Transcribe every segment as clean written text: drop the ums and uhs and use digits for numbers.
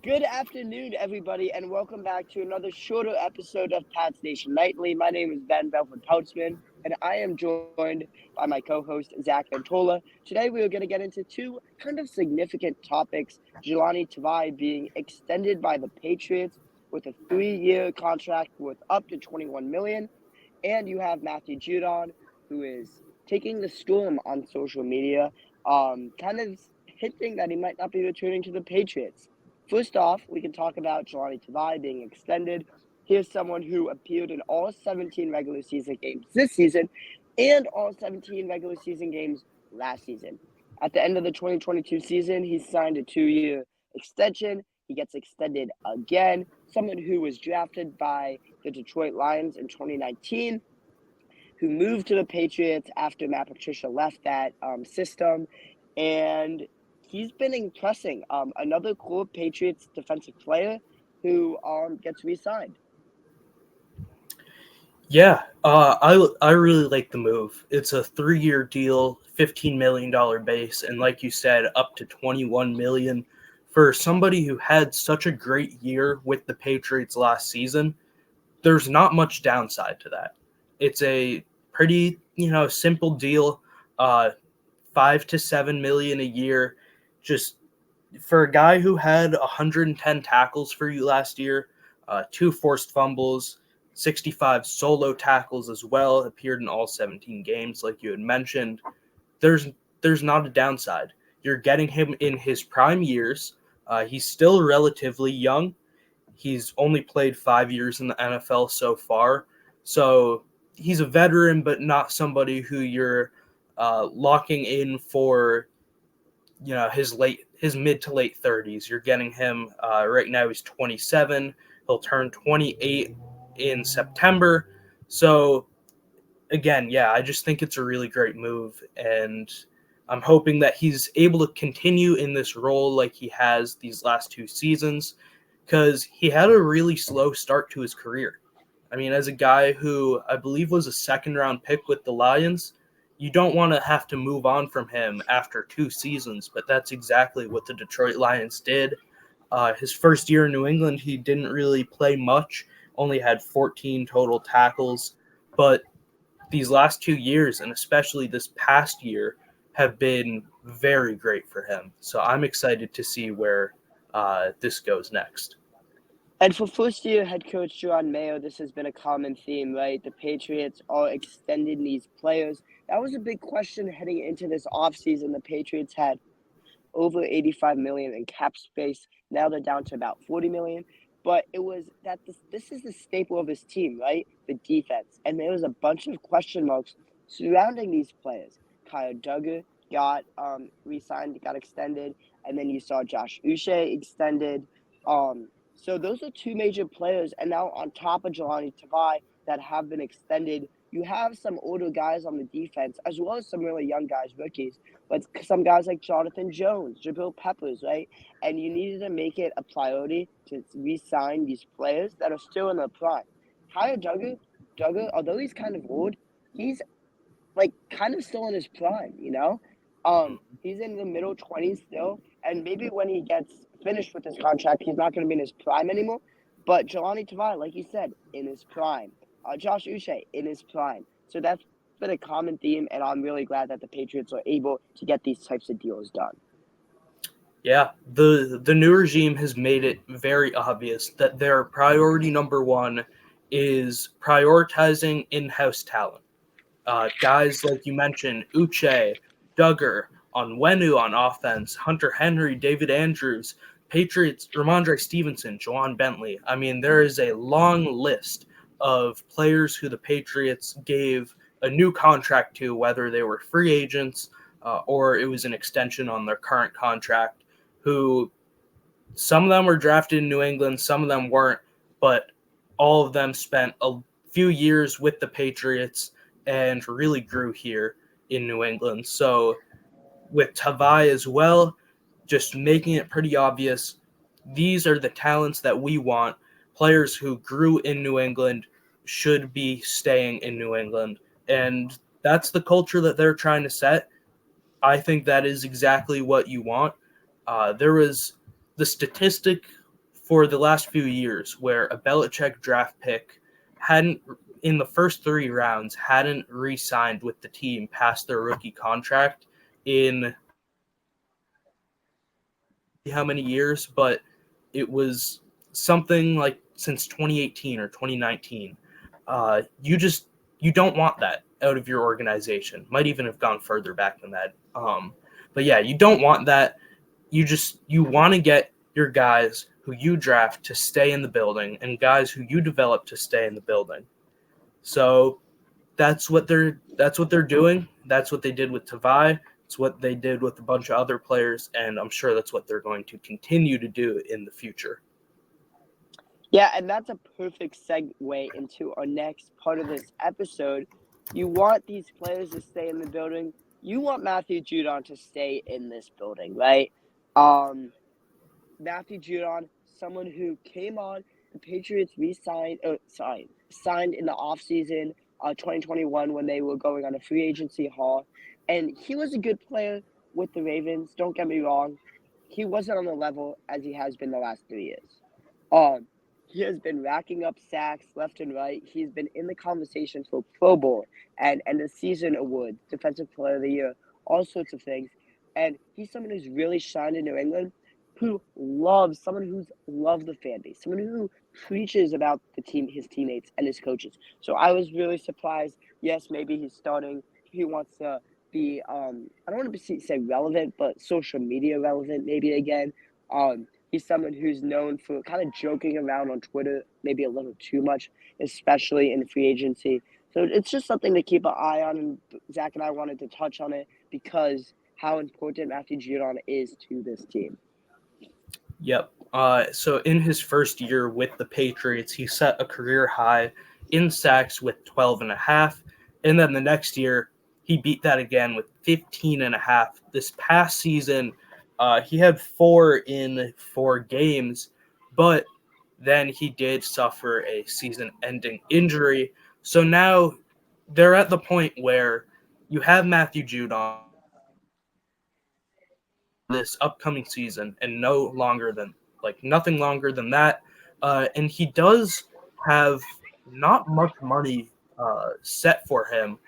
Good afternoon, everybody, and welcome back to another shorter episode of PATS Nation Nightly. My name is Ben Belford-Poutsman, and I am joined by my co-host, Zach Ventola. Today, we are going to get into two kind of significant topics. Jahlani Tavai being extended by the Patriots with a 3-year contract worth up to $21 million, and you have Matthew Judon, who is taking the storm on social media, kind of hinting that he might not be returning to the Patriots. First off, we can talk about Jahlani Tavai being extended. Here's someone who appeared in all 17 regular season games this season and all 17 regular season games last season. At the end of the 2022 season, he signed a 2-year extension. He gets extended again. Someone who was drafted by the Detroit Lions in 2019, who moved to the Patriots after Matt Patricia left that system, and he's been impressing. Another core Patriots defensive player who gets re-signed. Yeah, I really like the move. It's a 3-year deal, $15 million base, and like you said, up to $21 million. For somebody who had such a great year with the Patriots last season, there's not much downside to that. It's a pretty, simple deal, 5 to 7 million a year. Just for a guy who had 110 tackles for you last year, 2 forced fumbles, 65 solo tackles as well, appeared in all 17 games, like you had mentioned. There's not a downside. You're getting him in his prime years. He's still relatively young. He's only played 5 years in the NFL so far. So he's a veteran, but not somebody who you're locking in for, his mid to late 30s. You're getting him right now. He's 27. He'll turn 28 in September. So again, yeah, I just think it's a really great move, and I'm hoping that he's able to continue in this role like he has these last 2 seasons, because he had a really slow start to his career. I mean, as a guy who I believe was a second-round pick with the Lions, you don't want to have to move on from him after 2 seasons, but that's exactly what the Detroit Lions did. His first year in New England, he didn't really play much, only had 14 total tackles, but these last 2 years, and especially this past year, have been very great for him. So I'm excited to see where this goes next. And for first-year head coach Jerome Mayo, this has been a common theme, right? The Patriots are extending these players. That was a big question heading into this offseason. The Patriots had over $85 million in cap space. Now they're down to about $40 million. But it was that this is the staple of his team, right? The defense. And there was a bunch of question marks surrounding these players. Kyle Duggar got re-signed, got extended, and then you saw Josh Uche extended. So those are 2 major players, and now on top of Jahlani Tavai that have been extended, you have some older guys on the defense, as well as some really young guys, rookies, but some guys like Jonathan Jones, Jabril Peppers, right? And you needed to make it a priority to re-sign these players that are still in their prime. Kyle Duggar, although he's kind of old, he's like kind of still in his prime, He's in the middle 20s still, and maybe when he gets finished with his contract, he's not going to be in his prime anymore. But Jahlani Tavai, like you said, in his prime. Josh Uche in his prime. So that's been a common theme, and I'm really glad that the Patriots are able to get these types of deals done. Yeah, the new regime has made it very obvious that their priority number 1 is prioritizing in-house talent. Guys like you mentioned, Uche, Duggar, Onwenu on offense, Hunter Henry, David Andrews, Patriots, Ramondre Stevenson, Juwan Bentley. I mean, there is a long list of players who the Patriots gave a new contract to, whether they were free agents or it was an extension on their current contract, who some of them were drafted in New England, some of them weren't, but all of them spent a few years with the Patriots and really grew here in New England. So with Tavai as well, just making it pretty obvious, these are the talents that we want. Players who grew in New England should be staying in New England. And that's the culture that they're trying to set. I think that is exactly what you want. There was the statistic for the last few years where a Belichick draft pick hadn't, in the first 3 rounds, hadn't re-signed with the team past their rookie contract in how many years, but it was something like since 2018 or 2019. You don't want that out of your organization. Might even have gone further back than that. But yeah, you don't want that. You want to get your guys who you draft to stay in the building and guys who you develop to stay in the building. So that's what they're doing. That's what they did with Tavai. It's what they did with a bunch of other players, and I'm sure that's what they're going to continue to do in the future. Yeah, and that's a perfect segue into our next part of this episode. You want these players to stay in the building. You want Matthew Judon to stay in this building, right? Matthew Judon, someone who came on, the Patriots signed in the offseason 2021 when they were going on a free agency haul. And he was a good player with the Ravens. Don't get me wrong. He wasn't on the level as he has been the last 3 years. He has been racking up sacks left and right. He's been in the conversation for Pro Bowl and the season award, Defensive Player of the Year, all sorts of things. And he's someone who's really shined in New England, someone who's loved the fan base, someone who preaches about the team, his teammates, and his coaches. So I was really surprised. Yes, maybe he's starting. He wants to be, I don't want to say relevant, but social media relevant maybe again. He's someone who's known for kind of joking around on Twitter, maybe a little too much, especially in free agency. So it's just something to keep an eye on. And Zach and I wanted to touch on it because how important Matthew Judon is to this team. Yep. So in his first year with the Patriots, he set a career high in sacks with 12 and a half. And then the next year, he beat that again with 15 and a half. This past season, he had 4 in 4 games, but then he did suffer a season-ending injury. So now they're at the point where you have Matthew Judon this upcoming season and nothing longer than that. And he does have not much money set for him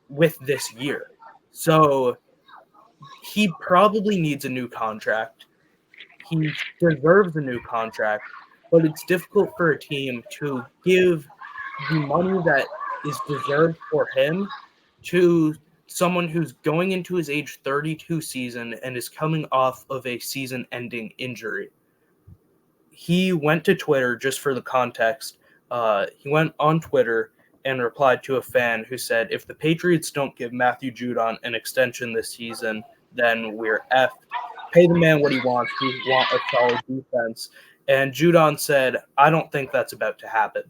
with this year. So he probably needs a new contract. He deserves a new contract, but it's difficult for a team to give the money that is deserved for him to someone who's going into his age 32 season and is coming off of a season-ending injury. He went to Twitter, just for the context. He went on Twitter and replied to a fan who said, if the Patriots don't give Matthew Judon an extension this season, then we're effed. Pay the man what he wants. We want a solid defense. And Judon said, I don't think that's about to happen.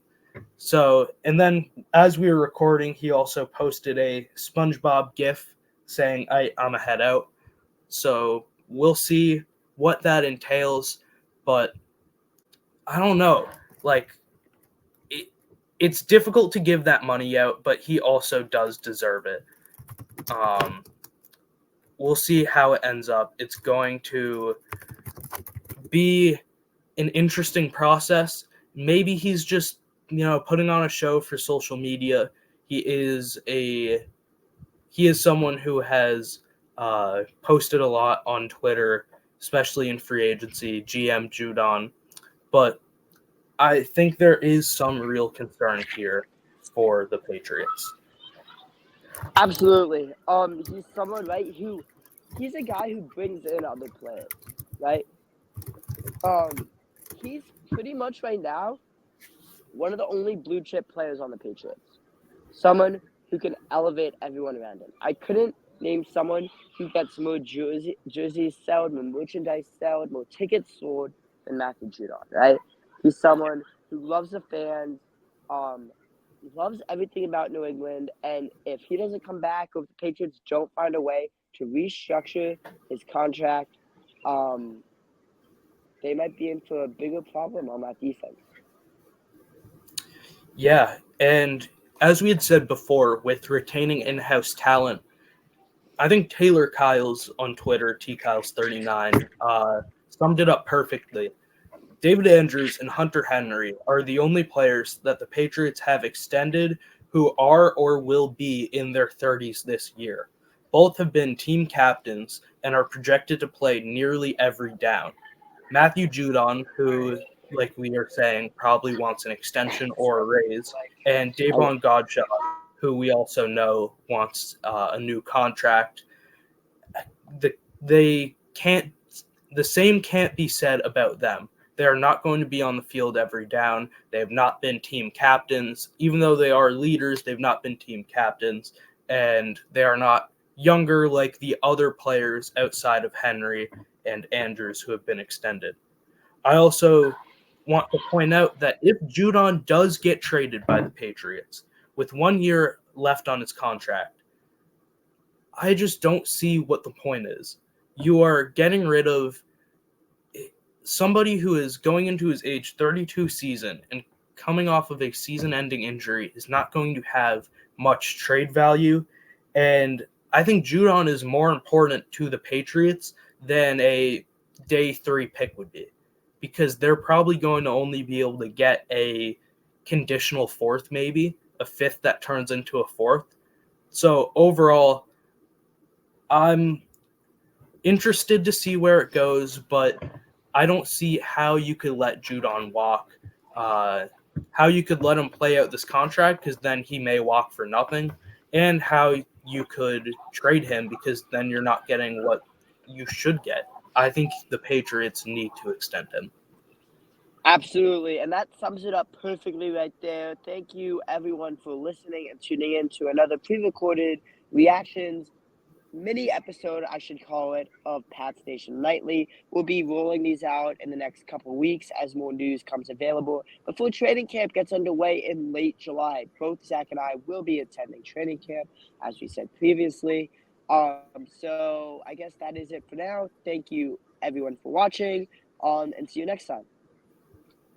So, and then as we were recording, he also posted a SpongeBob GIF saying, I'm a head out. So we'll see what that entails. But I don't know. It's difficult to give that money out, but he also does deserve it. We'll see how it ends up. It's going to be an interesting process. Maybe he's just, putting on a show for social media. He is someone who has posted a lot on Twitter, especially in free agency, GM Judon. But I think there is some real concern here for the Patriots. Absolutely. He's someone, right, he's a guy who brings in other players, right? He's pretty much right now one of the only blue chip players on the Patriots. Someone who can elevate everyone around him. I couldn't name someone who gets more jerseys sold, more merchandise sold, more tickets sold than Matthew Judon, right? He's someone who loves the fans, loves everything about New England, and if he doesn't come back or if the Patriots don't find a way to restructure his contract, they might be in for a bigger problem on that defense. Yeah, and as we had said before, with retaining in-house talent, I think Taylor Kyles on Twitter, TKyles39, summed it up perfectly. David Andrews and Hunter Henry are the only players that the Patriots have extended who are or will be in their 30s this year. Both have been team captains and are projected to play nearly every down. Matthew Judon, who, like we are saying, probably wants an extension or a raise, and Davon Godchaux, who we also know wants a new contract. They can't. The same can't be said about them. They are not going to be on the field every down. They have not been team captains. Even though they are leaders, they've not been team captains. And they are not younger like the other players outside of Henry and Andrews who have been extended. I also want to point out that if Judon does get traded by the Patriots with 1 year left on his contract, I just don't see what the point is. You are getting rid of somebody who is going into his age 32 season and coming off of a season-ending injury is not going to have much trade value. And I think Judon is more important to the Patriots than a day 3 pick would be, because they're probably going to only be able to get a conditional fourth, maybe a fifth that turns into a fourth. So overall, I'm interested to see where it goes, but I don't see how you could let Judon walk, how you could let him play out this contract, because then he may walk for nothing, and how you could trade him, because then you're not getting what you should get. I think the Patriots need to extend him. Absolutely, and that sums it up perfectly right there. Thank you, everyone, for listening and tuning in to another pre-recorded reactions mini episode, I should call it, of PATS Nation Nightly. We'll be rolling these out in the next couple weeks as more news comes available before training camp gets underway in late July. Both Zach and I will be attending training camp, as we said previously. So I guess that is it for now. Thank you, everyone, for watching, and see you next time.